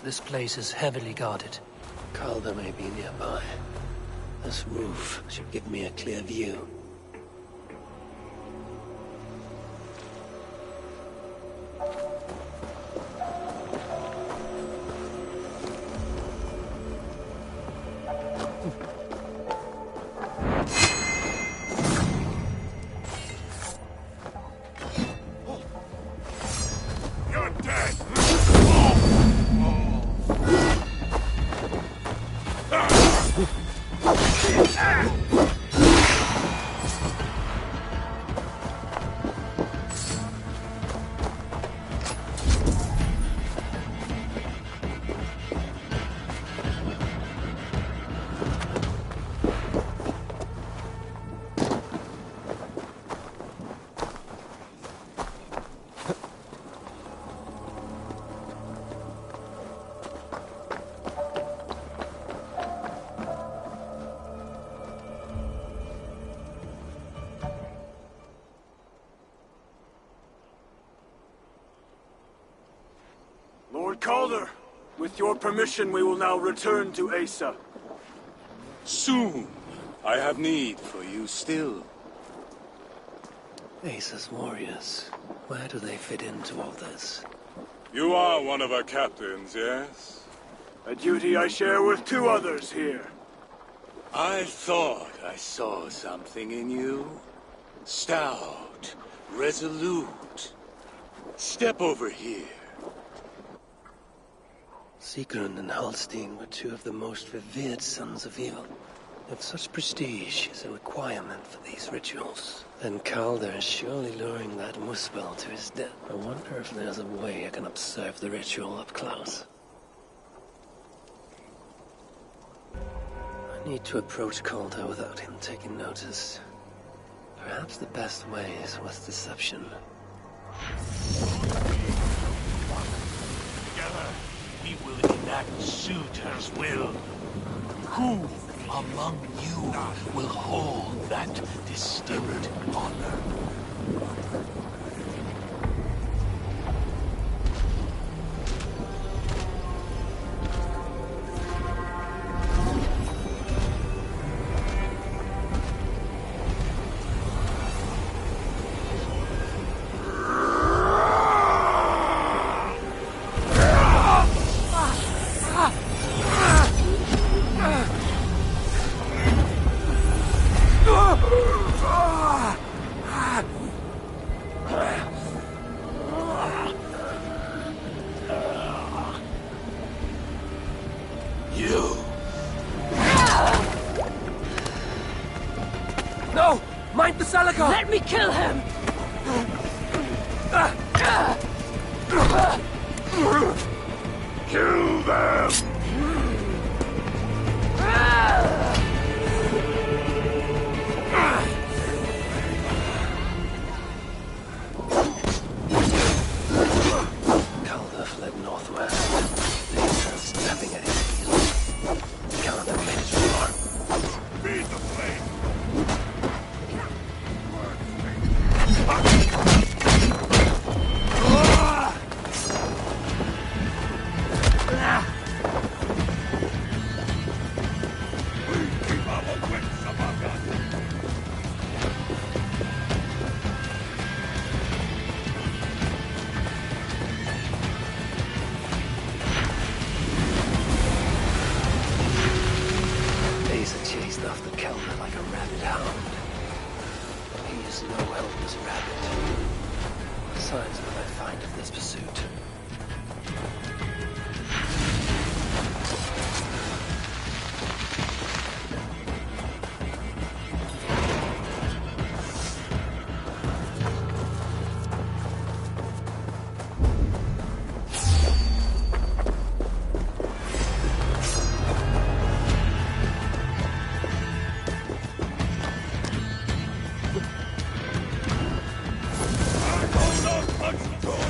This place is heavily guarded. Calder may be nearby. This roof should give me a clear view. Lord Calder, with your permission, we will now return to Asa. Soon. I have need for you still. Asa's warriors. Where do they fit into all this? You are one of our captains, yes? A duty I share with 2 others here. I thought I saw something in you. Stout, resolute. Step over here. Sigrun and Halstein were 2 of the most revered sons of evil. If such prestige is a requirement for these rituals, then Calder is surely luring that Muspel to his death. I wonder if there's a way I can observe the ritual up close. I need to approach Calder without him taking notice. Perhaps the best way is with deception. Together, we will enact Suitor's will. Who among you will hold that distinct honor? No! Mind the Salakar! Let me kill him! Kill them! Calder fled northwest. Asa snapping at his heels. Calder made his remark. Feed the flame! Asa chased after Calder like a rabid hound. He is no helpless rabbit. What signs will I find of this pursuit? Punch the door!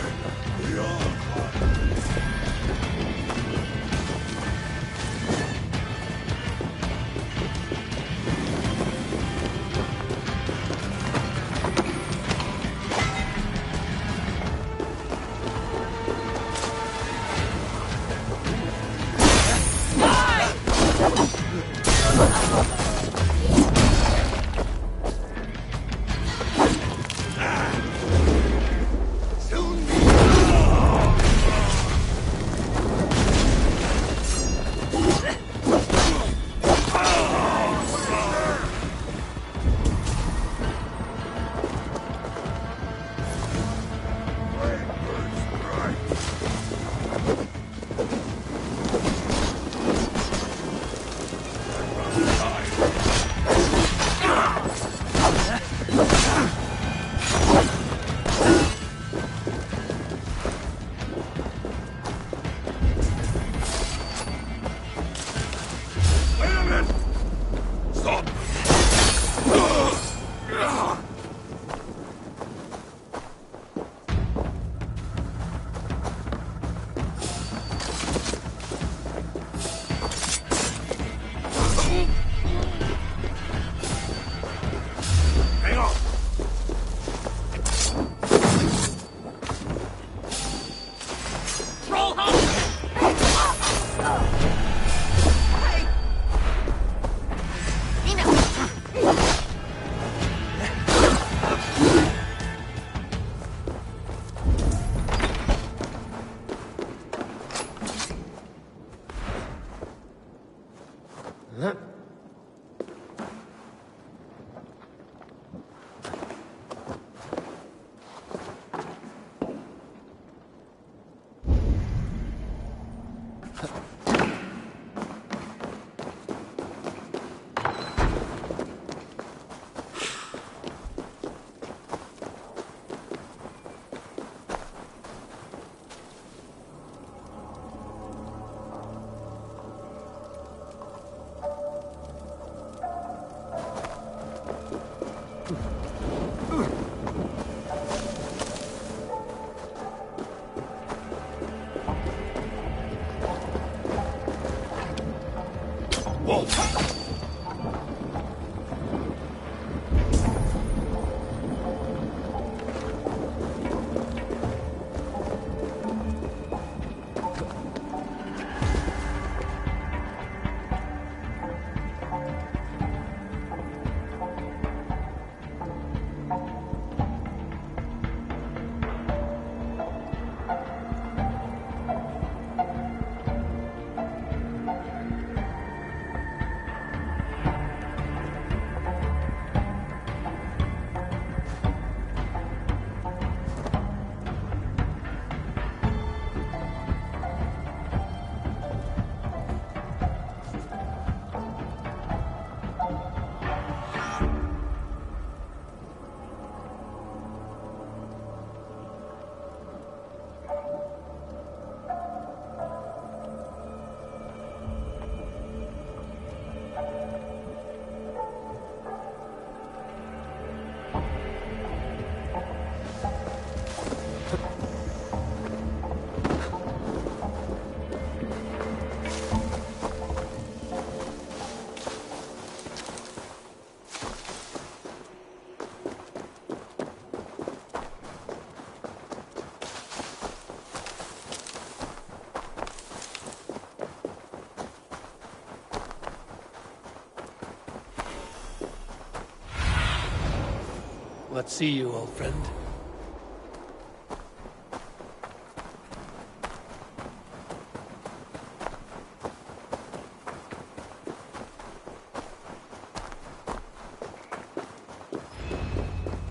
What see you, old friend?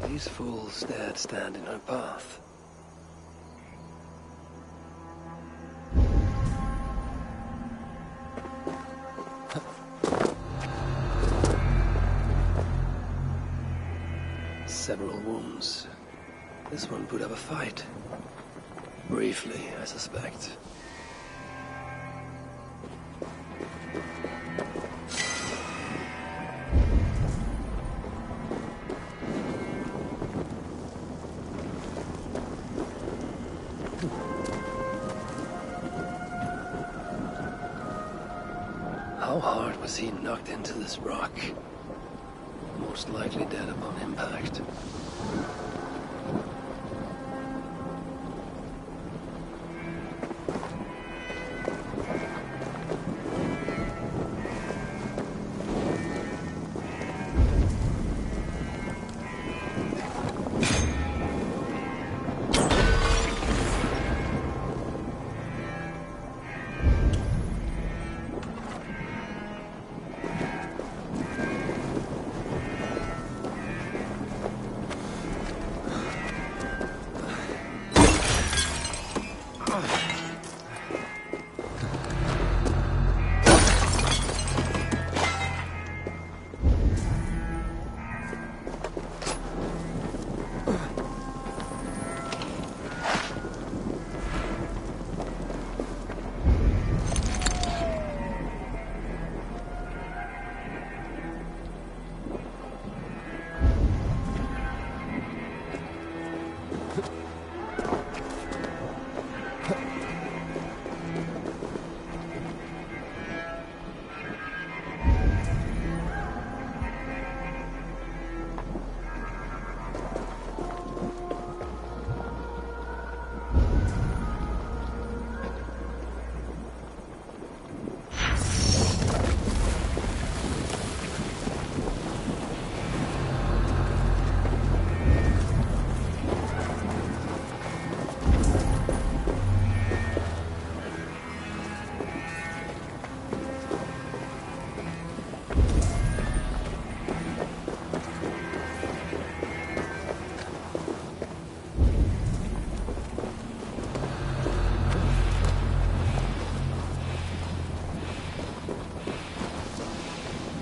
These fools dared stand in her path. Several wounds. This one put up a fight. Briefly, I suspect. How hard was he knocked into this rock? Most likely dead upon impact.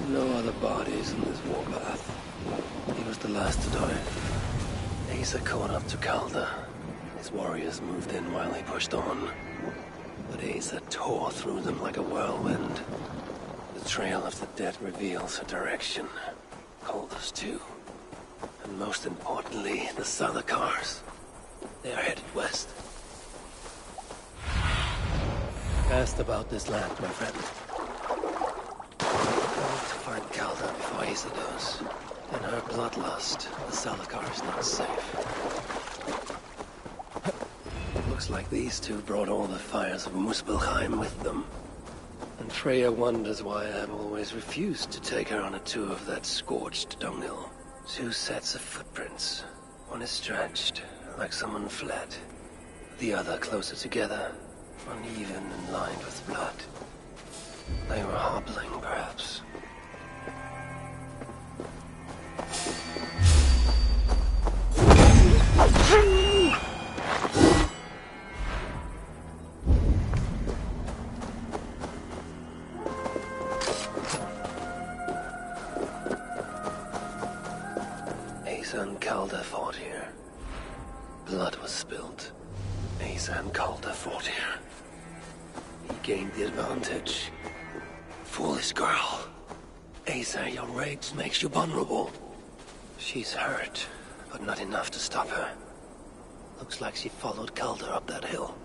No other bodies in this warpath. He was the last to die. Asa caught up to Calder. His warriors moved in while he pushed on. But Asa tore through them like a whirlwind. The trail of the dead reveals her direction. Calder's too. And most importantly, the Salakars. They are headed west. Asked about this land, my friend. Asa does. In her bloodlust, the Salakar is not safe. Looks like these two brought all the fires of Muspelheim with them. And Freya wonders why I have always refused to take her on a tour of that scorched dunghill. 2 sets of footprints. One is stretched, like someone fled. The other closer together, uneven and lined with blood. They were hobbling, perhaps. Asa and Calder fought here. Blood was spilled. Asa and Calder fought here. He gained the advantage. Foolish girl. Asa, your rage makes you vulnerable. She's hurt, but not enough to stop her. Looks like she followed Calder up that hill.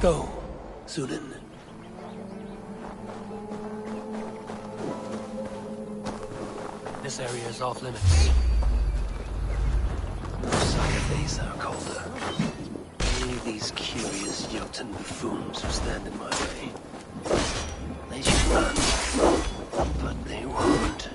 Go, Sunan. This area is off limits. No sign of Asa or Calder. Only these curious Jotun buffoons who stand in my way. They should run, but they won't.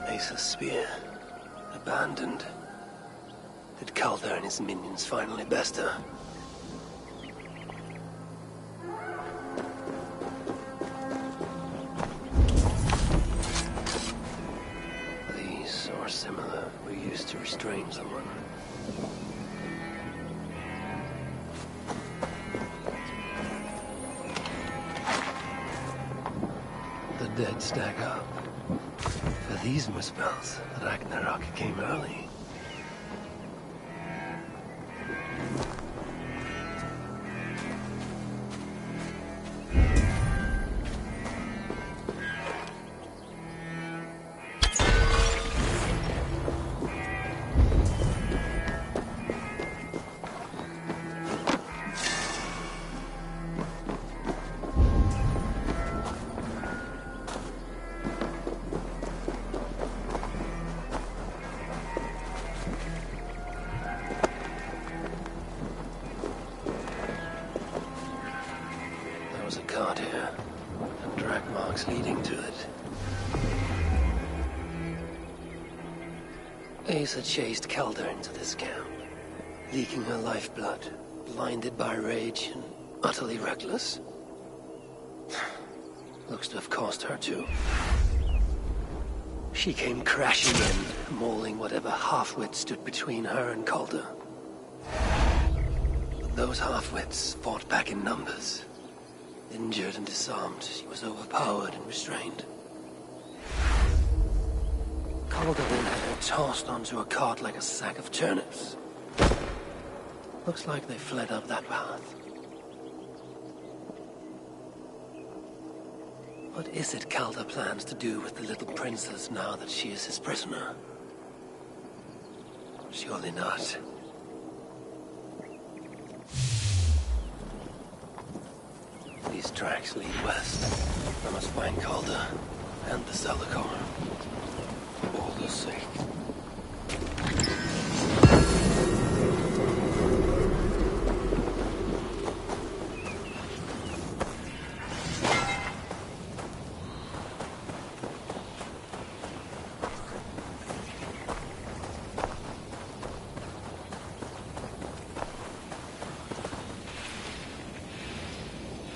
Asa's spear. Abandoned. Did Calder and his minions finally best her? These, or similar, were used to restrain someone. The dead stack up. For these Muspels, Ragnarok came early. There was a cart here, and drag marks leading to it. Asa chased Calder into this camp, leaking her lifeblood, blinded by rage and utterly reckless. Looks to have cost her too. She came crashing in, mauling whatever half-wit stood between her and Calder. But those half-wits fought back in numbers. Injured and disarmed, she was overpowered and restrained. Calder then had her tossed onto a cart like a sack of turnips. Looks like they fled up that path. What is it Calder plans to do with the little princess now that she is his prisoner? Surely not. These tracks lead west. I must find Calder and the Salakar. For Balder's sake.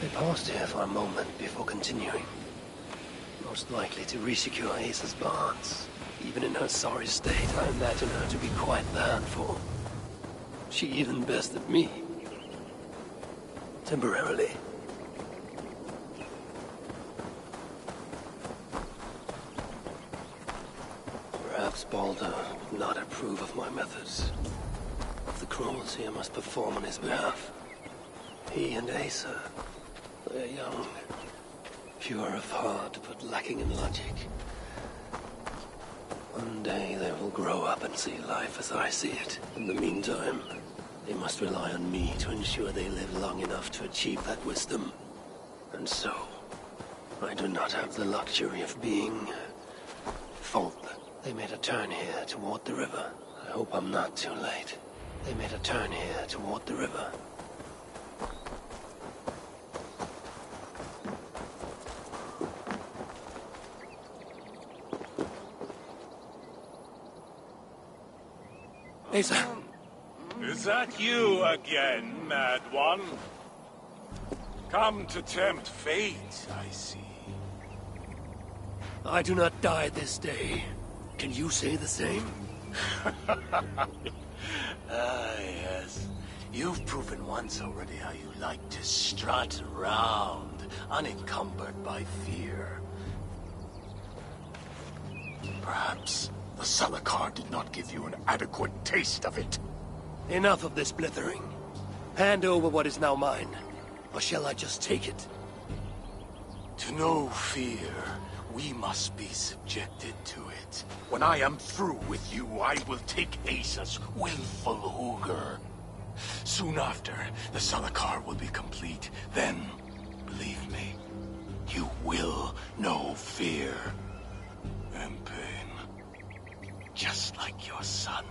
They paused here for a moment before continuing. Most likely to resecure Ace's bonds. Even in her sorry state, I imagine her to be quite the handful. She even bested me. Temporarily. Perhaps Balder would not approve of my methods. Of the cruelty I must perform on his behalf. He and Asa, they're young. Pure of heart, but lacking in logic. One day they will grow up and see life as I see it. In the meantime, they must rely on me to ensure they live long enough to achieve that wisdom. And so, I do not have the luxury of being faultless. They made a turn here toward the river. I hope I'm not too late. They made a turn here toward the river. Asa. Is that you again, Mad One? Come to tempt fate, I see. I do not die this day. Can you say the same? Yes. You've proven once already how you like to strut around, unencumbered by fear. Perhaps the Salakar did not give you an adequate taste of it. Enough of this blithering. Hand over what is now mine, or shall I just take it? To know fear, we must be subjected to it. When I am through with you, I will take Asa's willful Hooger. Soon after, the Salakar will be complete. Then, believe me, you will know fear and pain. Just like your son.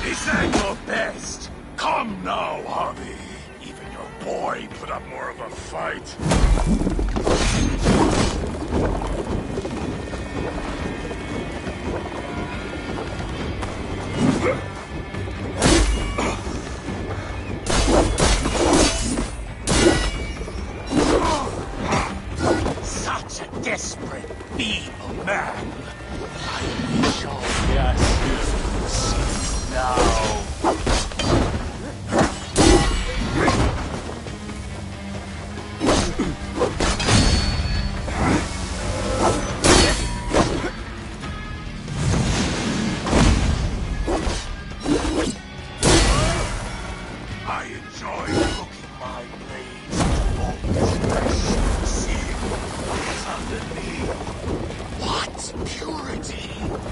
Is that your best? Come now, Harvey. Even your boy put up more of a fight. Such a desperate, feeble man. I wish all yes could see now. I enjoy cooking my blades to bones flesh, seeing what is underneath. What purity!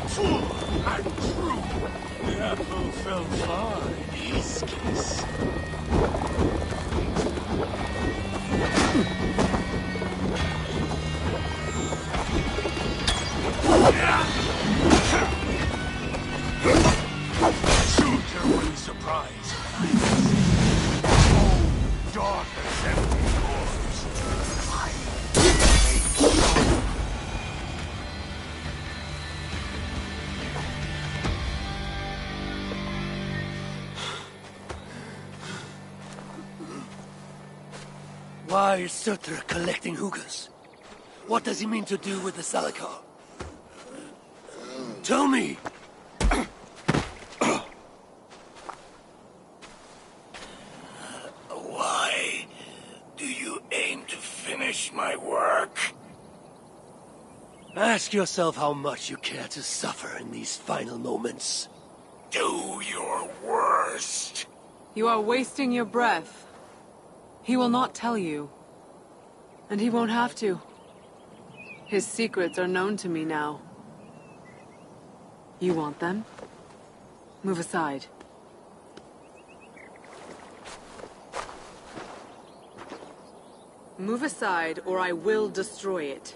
Full and true! The apple fell far in his kiss. Shooter will be surprised when I visit. Oh, daughter's empty corpse. I make sure. Why is Surtur collecting hookahs? What does he mean to do with the Salakar? Tell me! Why do you aim to finish my work? Ask yourself how much you care to suffer in these final moments. Do your worst. You are wasting your breath. He will not tell you. And he won't have to. His secrets are known to me now. You want them? Move aside. Move aside, or I will destroy it.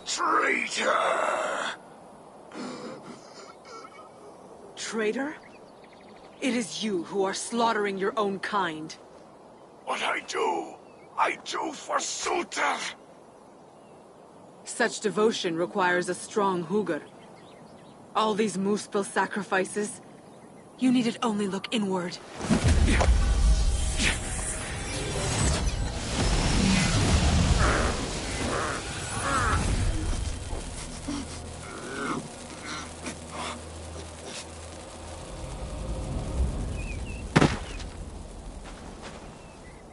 Traitor! Traitor? It is you who are slaughtering your own kind. What I do for Suter! Such devotion requires a strong Hugr. All these Muspel sacrifices, you needed only look inward.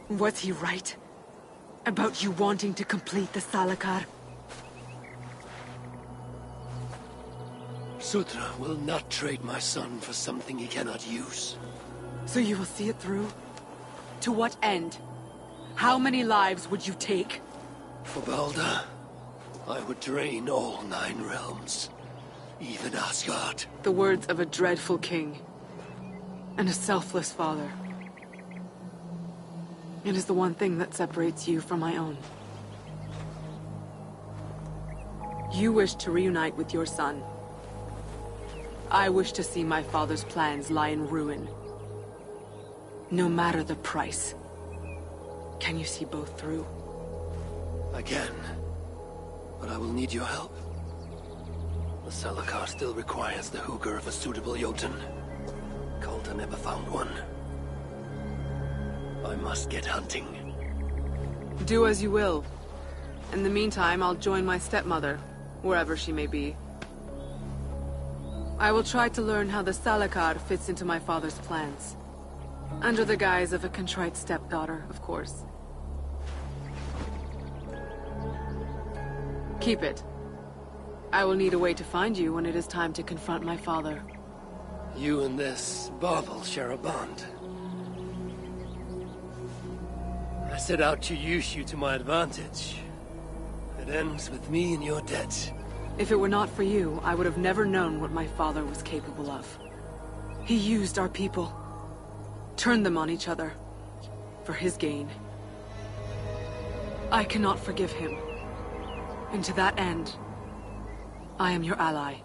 Was he right? About you wanting to complete the Salakar? Sutra will not trade my son for something he cannot use. So you will see it through? To what end? How many lives would you take? For Balder, I would drain all 9 realms. Even Asgard. The words of a dreadful king. And a selfless father. It is the one thing that separates you from my own. You wish to reunite with your son. I wish to see my father's plans lie in ruin. No matter the price. Can you see both through? I can. But I will need your help. The Salakar still requires the Hugr of a suitable Jotun. Calder never found one. I must get hunting. Do as you will. In the meantime, I'll join my stepmother, wherever she may be. I will try to learn how the Salakar fits into my father's plans. Under the guise of a contrite stepdaughter, of course. Keep it. I will need a way to find you when it is time to confront my father. You and this bauble share a bond. I set out to use you to my advantage. It ends with me in your debt. If it were not for you, I would have never known what my father was capable of. He used our people. Turned them on each other. For his gain. I cannot forgive him. And to that end, I am your ally.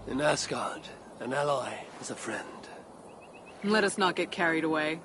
In Asgard, an ally is a friend. Let us not get carried away.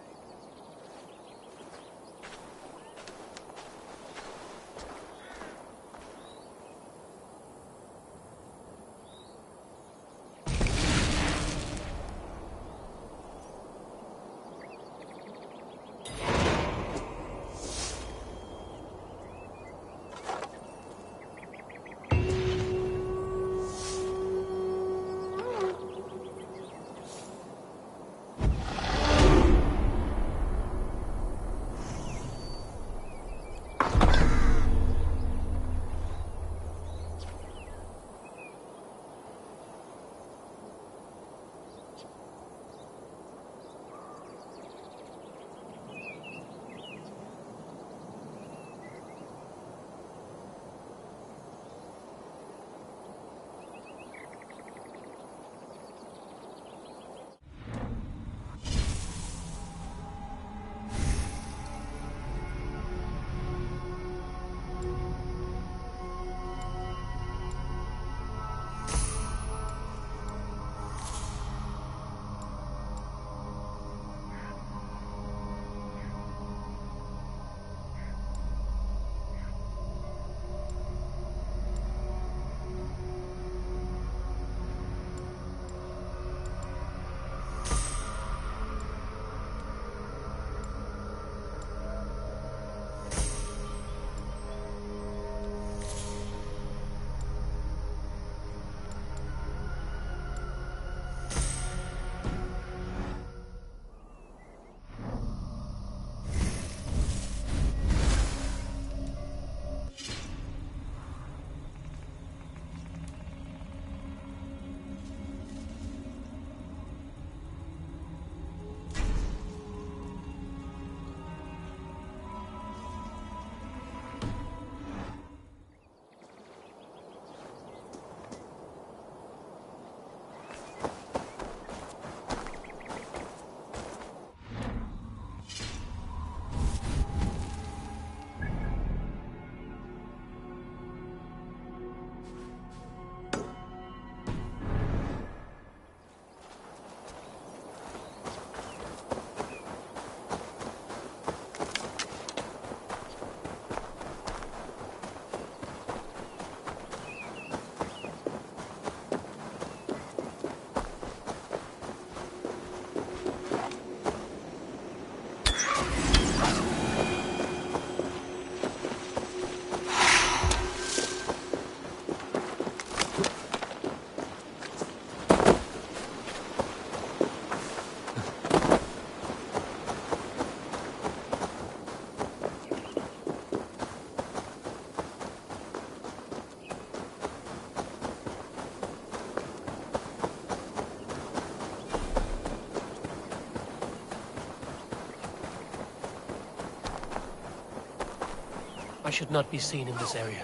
I should not be seen in this area.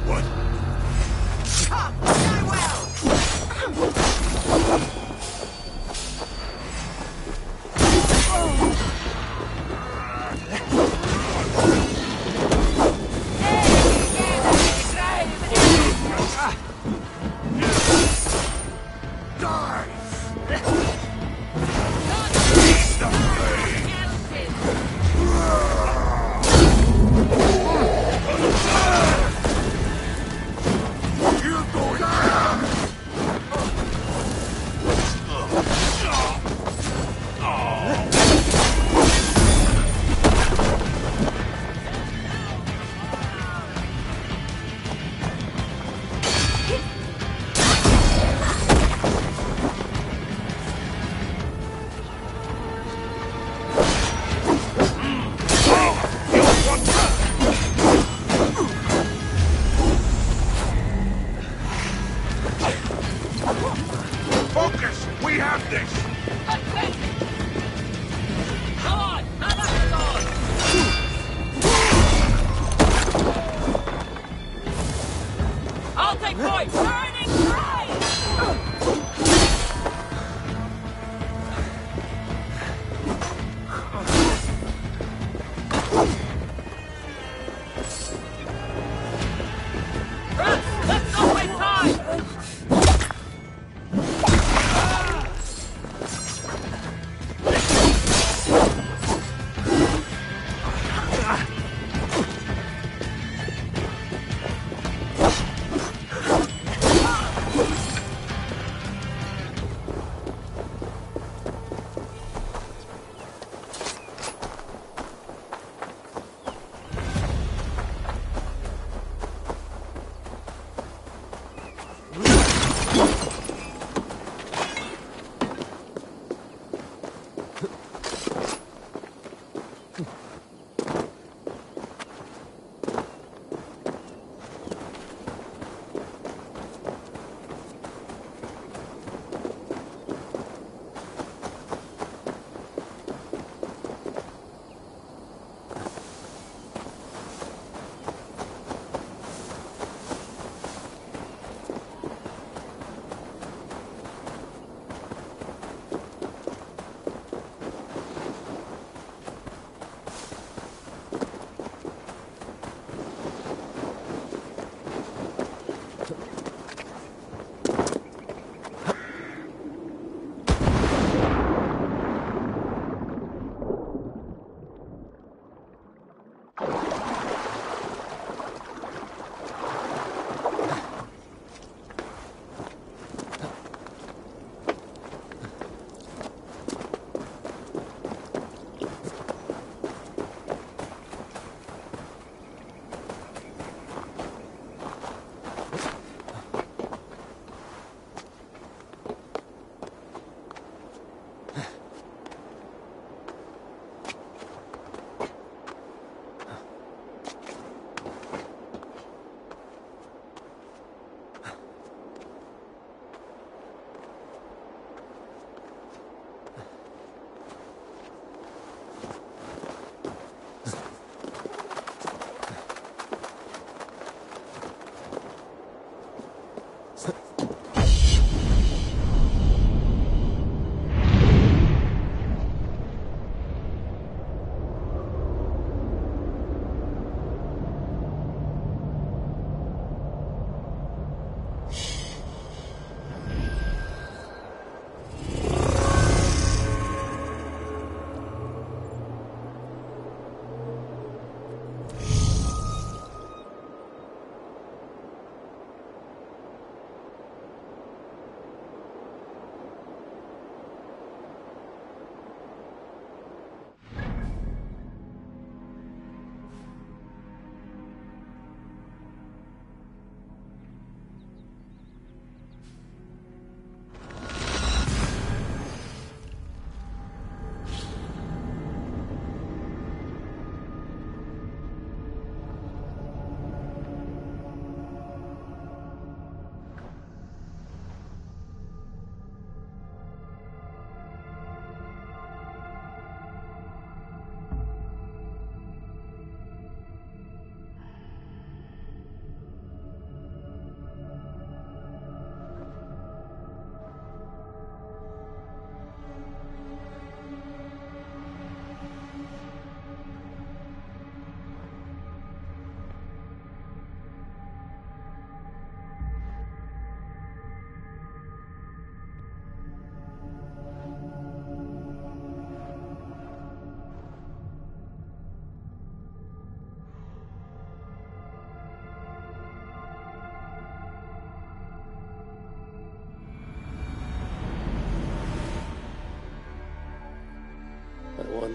What?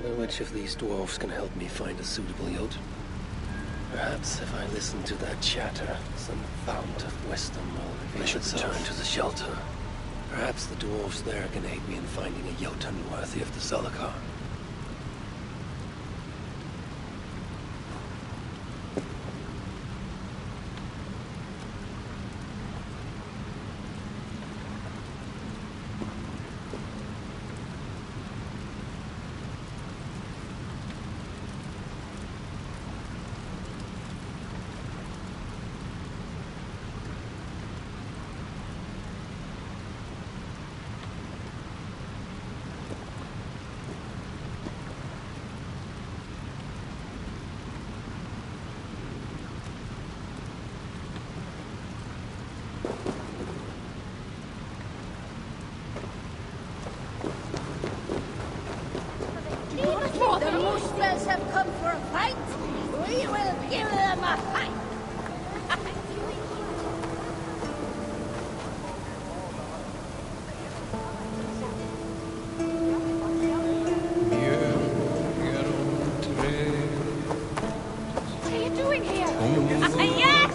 wonder which of these dwarves can help me find a suitable yacht. Perhaps if I listen to their chatter, some fount of wisdom will reveal itself. I should return to the shelter. Perhaps the dwarves there can aid me in finding a Jotun worthy of the Zalakar. The Moosebells have come for a fight. We will give them a fight. What are you doing here? Yes!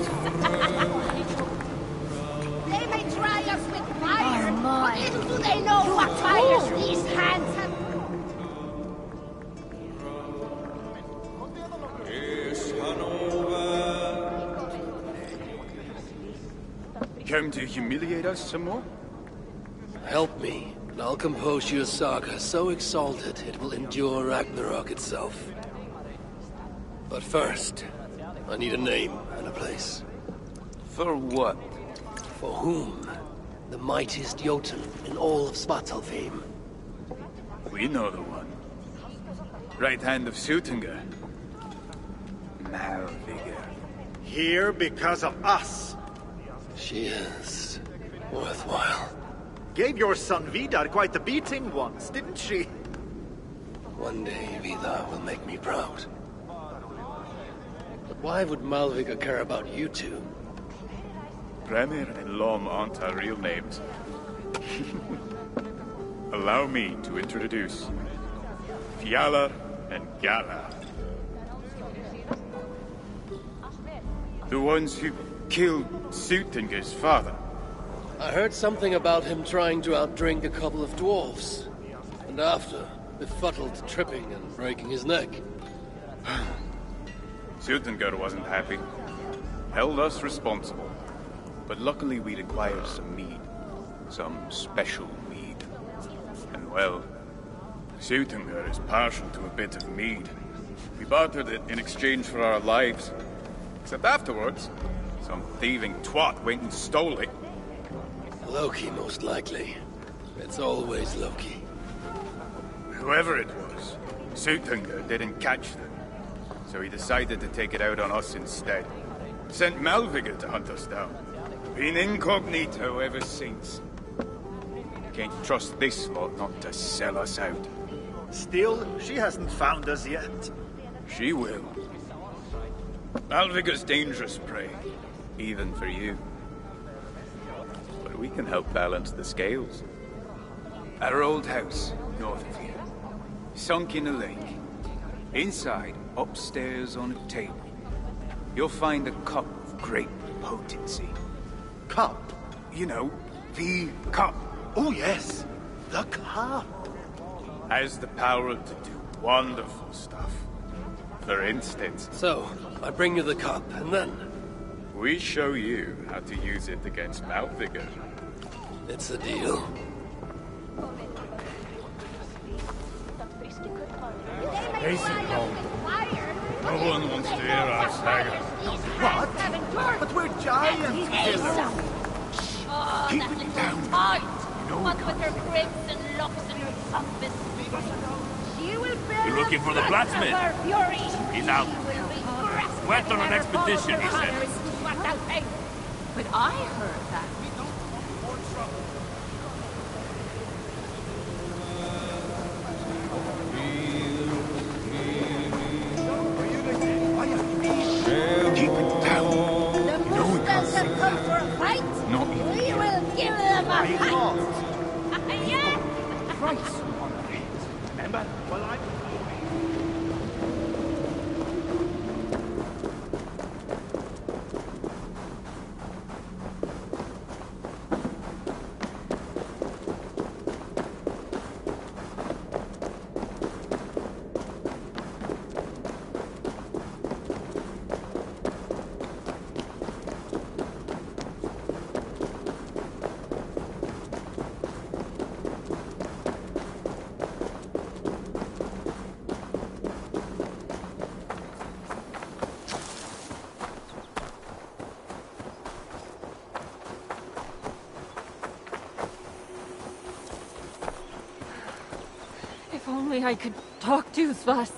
They may try us with fire, but little do they know what fires these hands have. Come to humiliate us some more? Help me, and I'll compose your saga so exalted it will endure Ragnarok itself. But first, I need a name and a place. For what? For whom? The mightiest Jotun in all of Svartalfheim. We know the one. Right hand of Sutunga. Malvigr. Here because of us. She is worthwhile. Gave your son Vidar quite the beating once, didn't she? One day Vidar will make me proud. But why would Malvigr care about you two? Premier and Lom aren't our real names. Allow me to introduce Fjalar and Galar. The ones who killed Sutinger's father. I heard something about him trying to outdrink a couple of dwarves. And after, befuddled, tripping and breaking his neck. Sutinger wasn't happy. Held us responsible. But luckily we'd acquired some mead. Some special mead. And well, Sutinger is partial to a bit of mead. We bartered it in exchange for our lives. Except afterwards, some thieving twat went and stole it. Loki, most likely. It's always Loki. Whoever it was, Sutinger didn't catch them. So he decided to take it out on us instead. Sent Malvigr to hunt us down. Been incognito ever since. Can't trust this lot not to sell us out. Still, she hasn't found us yet. She will. Malvigr's dangerous prey, even for you. But we can help balance the scales. At our old house, north of here, sunk in a lake. Inside, upstairs on a table, you'll find a cup of great potency. Cup? You know, the cup. Oh yes, the cup. Has the power to do wonderful stuff. For instance... So, I bring you the cup, and then... we show you how to use it against Malvigr. It's a deal. Basic home. No one wants to hear our saga. What? But we're giant killers. Oh, Keep that it little down. tart. No What with her cribs and locks and her compass. She will build You're looking for the a blacksmith? of her fury. He's out. She will be grasping Went on at an her expedition, he bones said. of Svartalfheim. But I heard that. Keep it down. The Moosebells have come for a fight. Not you. We will give them a Be fight. gone. Yes. Remember? Well, somebody I could talk to, Svas.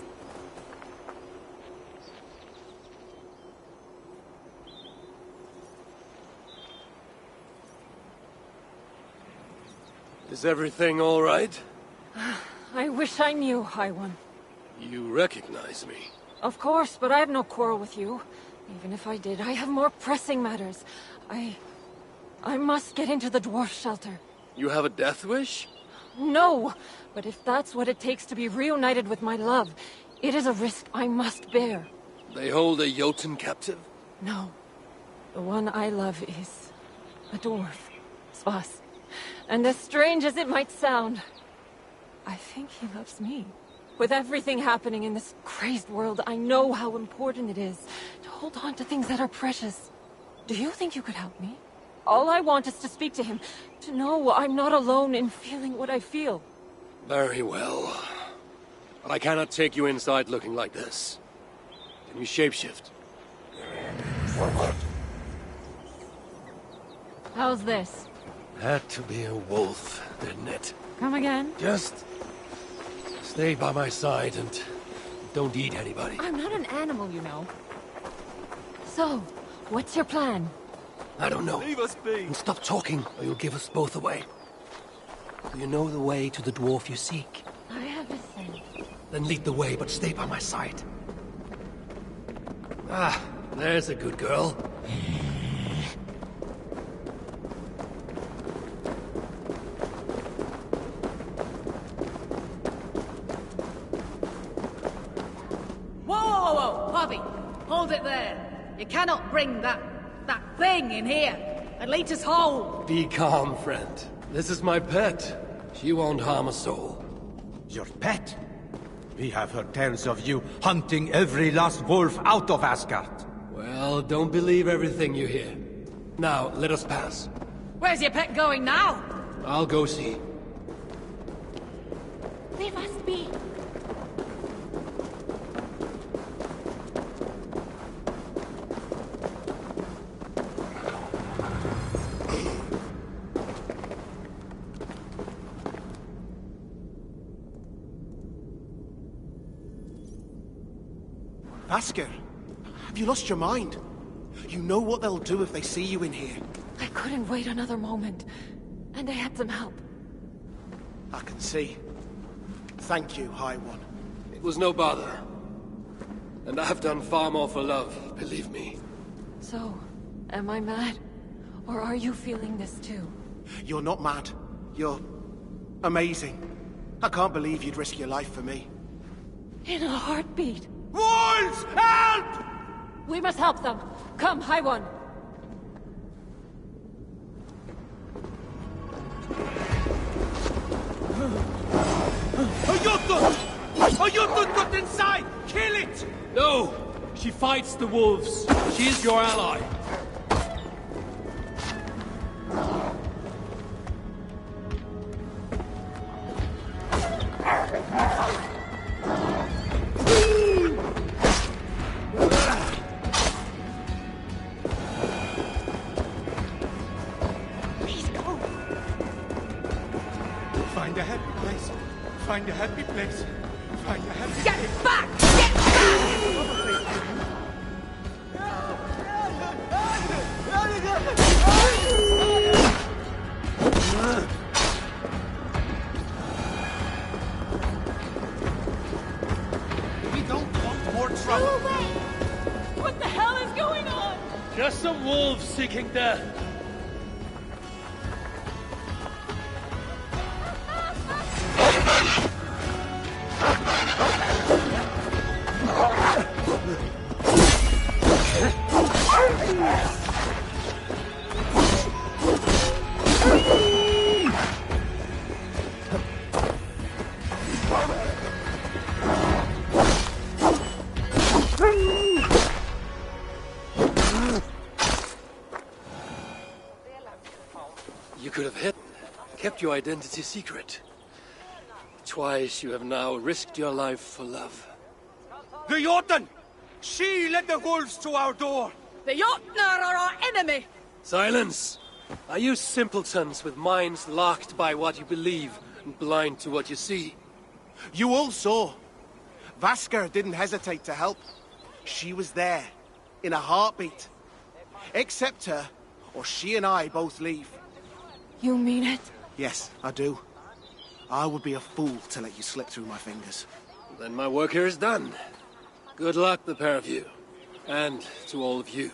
Is everything all right? I wish I knew, High One. You recognize me? Of course, but I have no quarrel with you. Even if I did, I have more pressing matters. I must get into the dwarf shelter. You have a death wish? No! But if that's what it takes to be reunited with my love, it is a risk I must bear. They hold a Jotun captive? No. The one I love is a dwarf. Svas. And as strange as it might sound, I think he loves me. With everything happening in this crazed world, I know how important it is to hold on to things that are precious. Do you think you could help me? All I want is to speak to him, to know I'm not alone in feeling what I feel. Very well. But I cannot take you inside looking like this. Can you shapeshift? How's this? Had to be a wolf, didn't it? Come again? Just stay by my side and don't eat anybody. I'm not an animal, you know. So, what's your plan? I don't know. Leave us be. And stop talking, or you'll give us both away. Do you know the way to the dwarf you seek? I have a sense. Then lead the way, but stay by my side. Ah, there's a good girl. Whoa, Bobby! Hold it there. You cannot bring that thing in here. And lead us home. Be calm, friend. This is my pet. She won't harm a soul. Your pet? We have heard tales of you hunting every last wolf out of Asgard. Well, don't believe everything you hear. Now, let us pass. Where's your pet going now? I'll go see. Leave us be. Asker, have you lost your mind? You know what they'll do if they see you in here. I couldn't wait another moment. And I had some help. I can see. Thank you, High One. It was no bother. And I've done far more for love, believe me. So, am I mad? Or are you feeling this too? You're not mad. You're amazing. I can't believe you'd risk your life for me. In a heartbeat. Wolves! Help! We must help them. Come, High One. A Jotun! A Jotun got inside! Kill it! No! She fights the wolves. She is your ally. Find a happy place. Find a happy place. Find a happy place. Get back! Get back! We don't want more trouble. What the hell is going on? Just some wolves seeking death. You could have kept your identity secret. Twice you have now risked your life for love. The Jotun! She led the wolves to our door! The Jotnar are our enemy! Silence! Are you simpletons with minds locked by what you believe and blind to what you see? You all saw. Vaska didn't hesitate to help. She was there, in a heartbeat. Accept her, or she and I both leave. You mean it? Yes, I do. I would be a fool to let you slip through my fingers. Then my work here is done. Good luck, the pair of you. And to all of you.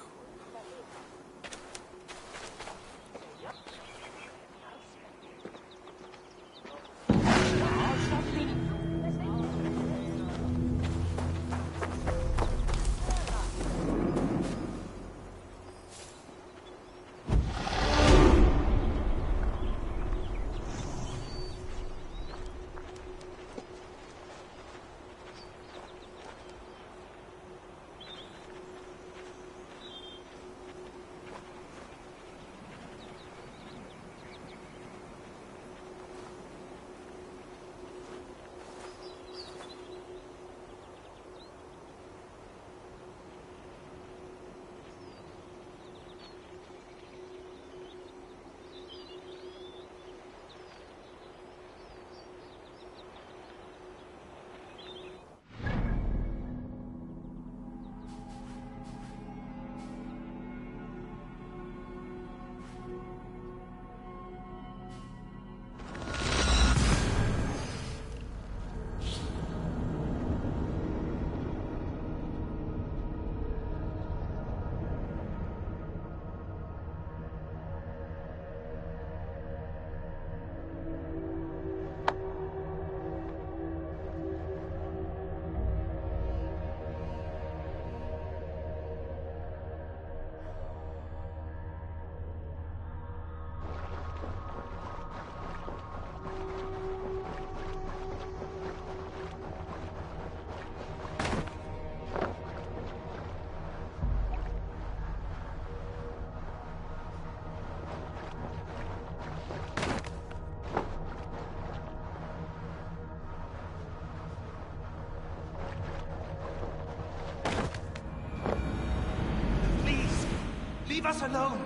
Leave us alone!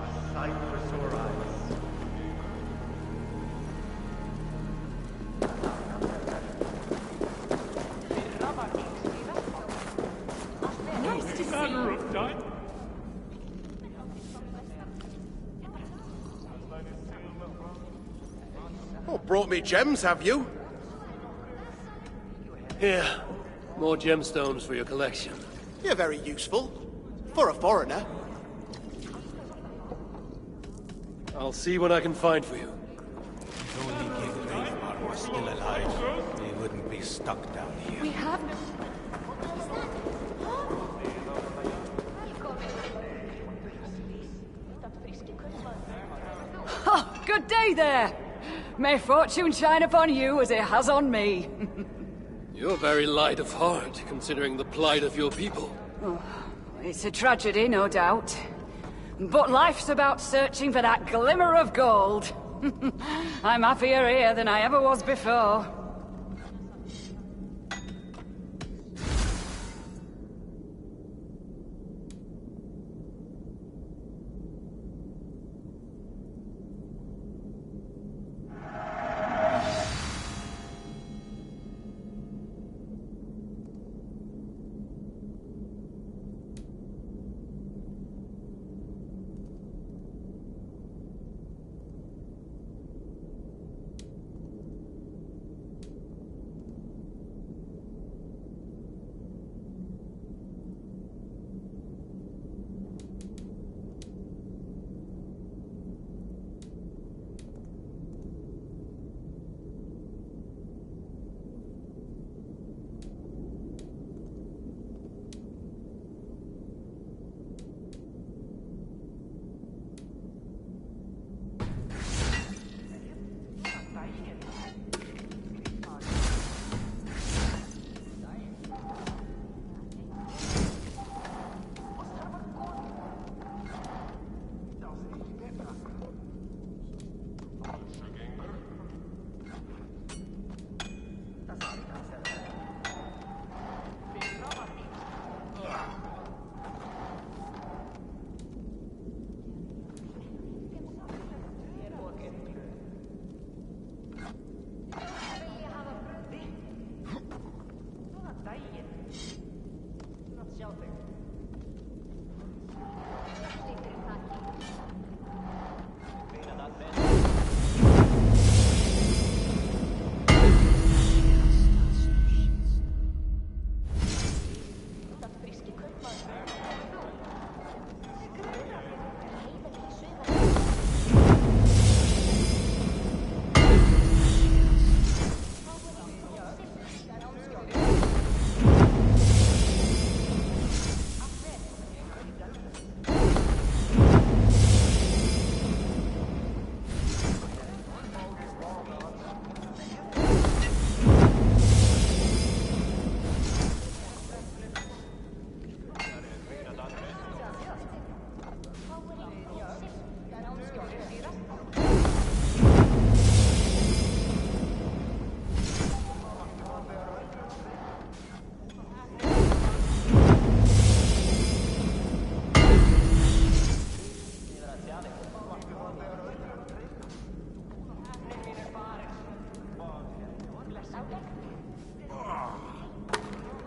A sight for sore eyes. Nice to see you. Oh, brought me gems, have you? Here, more gemstones for your collection. You're very useful. For a foreigner. I'll see what I can find for you. If only King Gravebar was still alive, he wouldn't be stuck down here. We have no... Oh, good day there. May fortune shine upon you as it has on me. You're very light of heart, considering the plight of your people. Oh, it's a tragedy, no doubt. But life's about searching for that glimmer of gold. I'm happier here than I ever was before.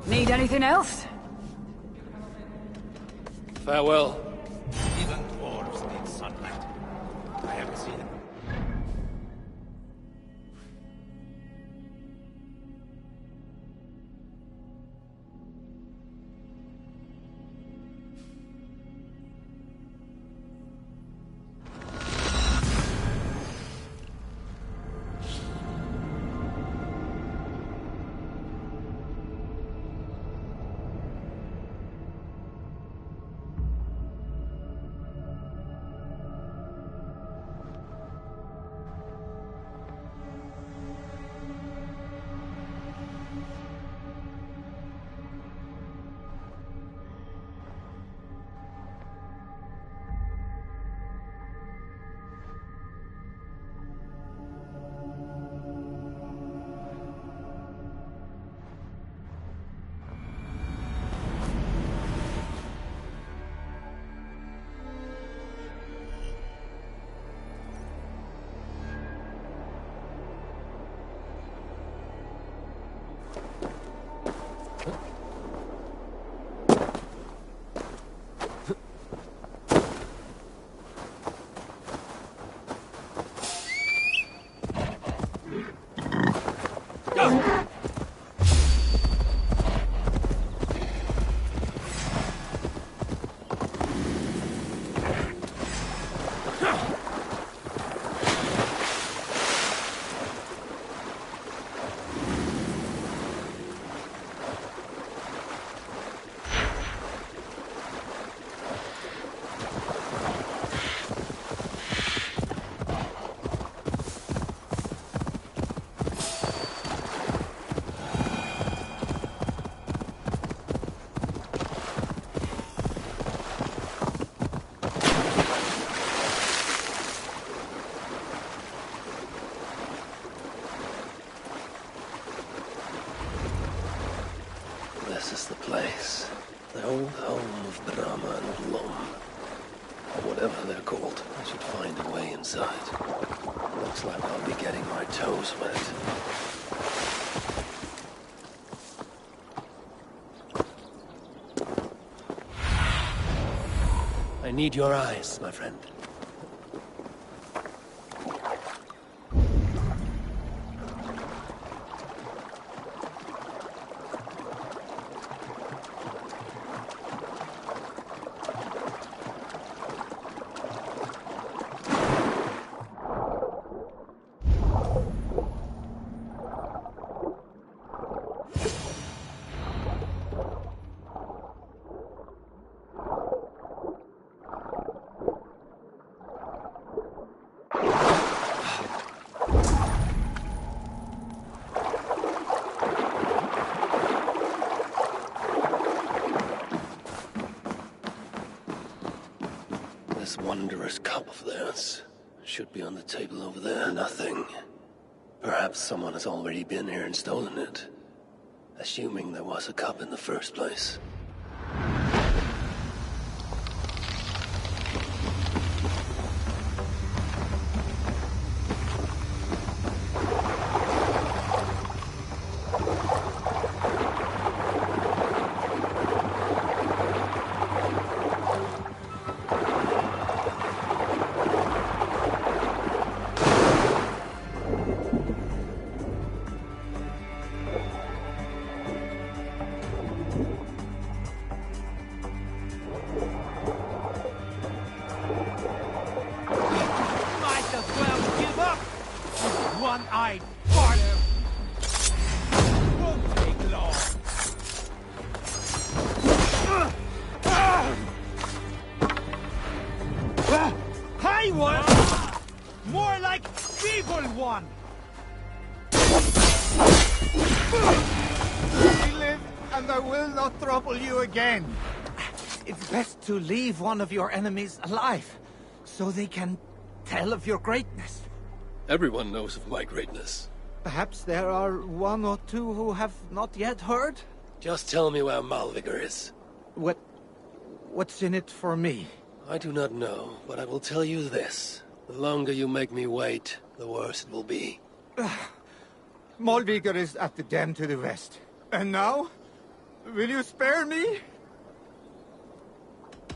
Need anything else? Farewell. Even dwarves need sunlight. I haven't seen it. This is the place. The old home of Brahma and Lom. Or whatever they're called. I should find a way inside. Looks like I'll be getting my toes wet. I need your eyes, my friend. This wondrous cup of theirs should be on the table over there. Nothing. Perhaps someone has already been here and stolen it. Assuming there was a cup in the first place. one! We live, and I will not trouble you again. It's best to leave one of your enemies alive, so they can tell of your greatness. Everyone knows of my greatness. Perhaps there are one or two who have not yet heard? Just tell me where Malvigar is. What's in it for me? I do not know, but I will tell you this. The longer you make me wait, the worse it will be. Malvigar is at the dam to the west. And now? Will you spare me?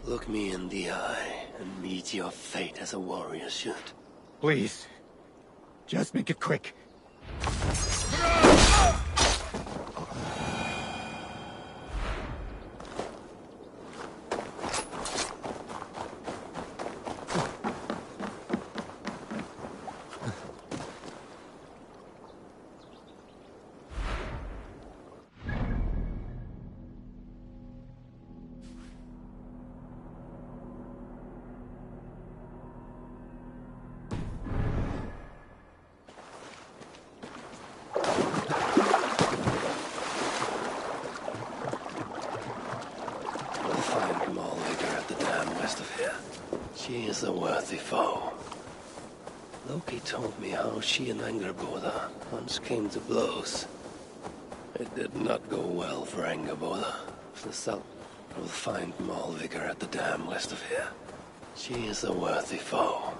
Look me in the eye and meet your fate as a warrior should. Please. Just make it quick. She is a worthy foe. Loki told me how she and Angerboda once came to blows. It did not go well for Angerboda. The South will find Malvigar at the dam west of here. She is a worthy foe.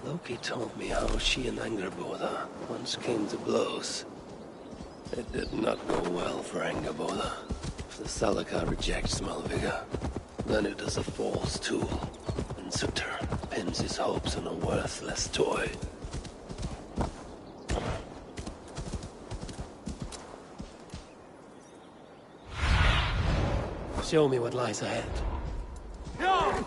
Loki told me how she and Angerboda once came to blows. It did not go well for Angerboda. If the Salaka rejects Malvigar, then it is a false tool. And Sutter pins his hopes on a worthless toy. Show me what lies ahead. No!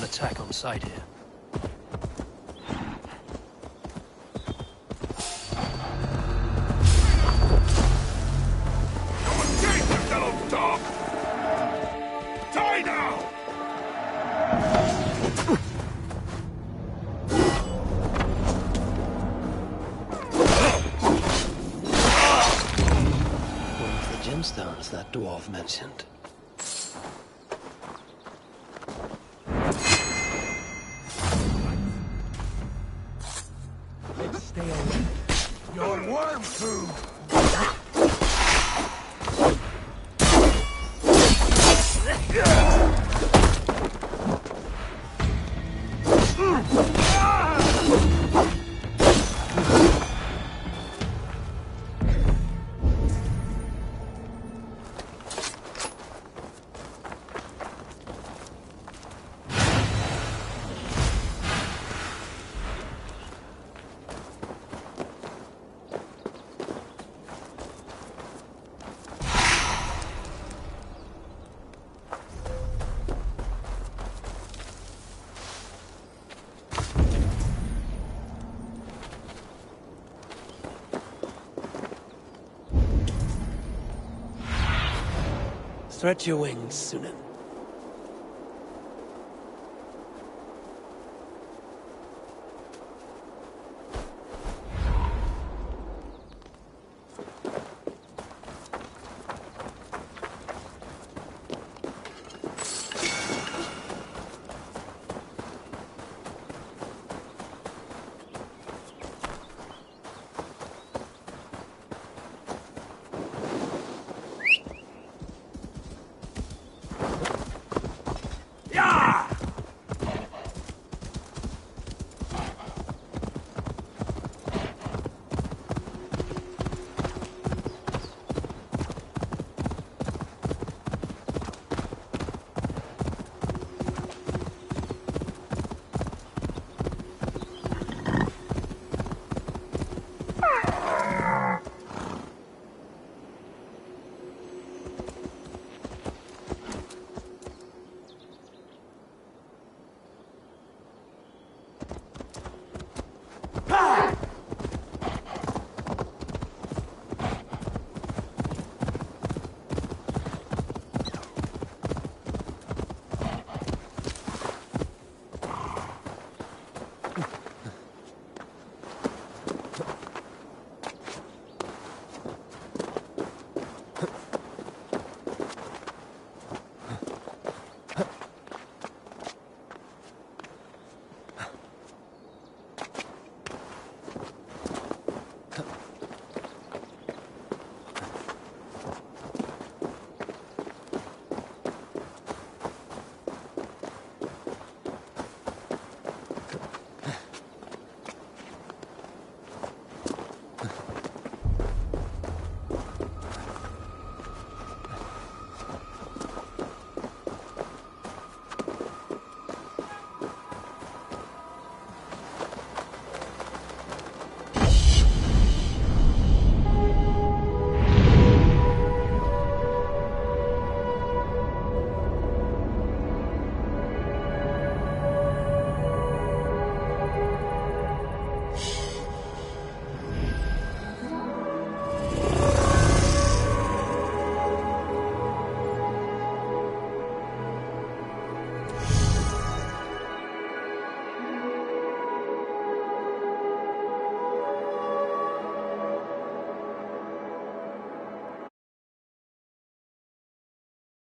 Attack on sight here. Die now! One of the gemstones that dwarf mentioned. Stay away. Your worm food! Stretch your wings, Sunan.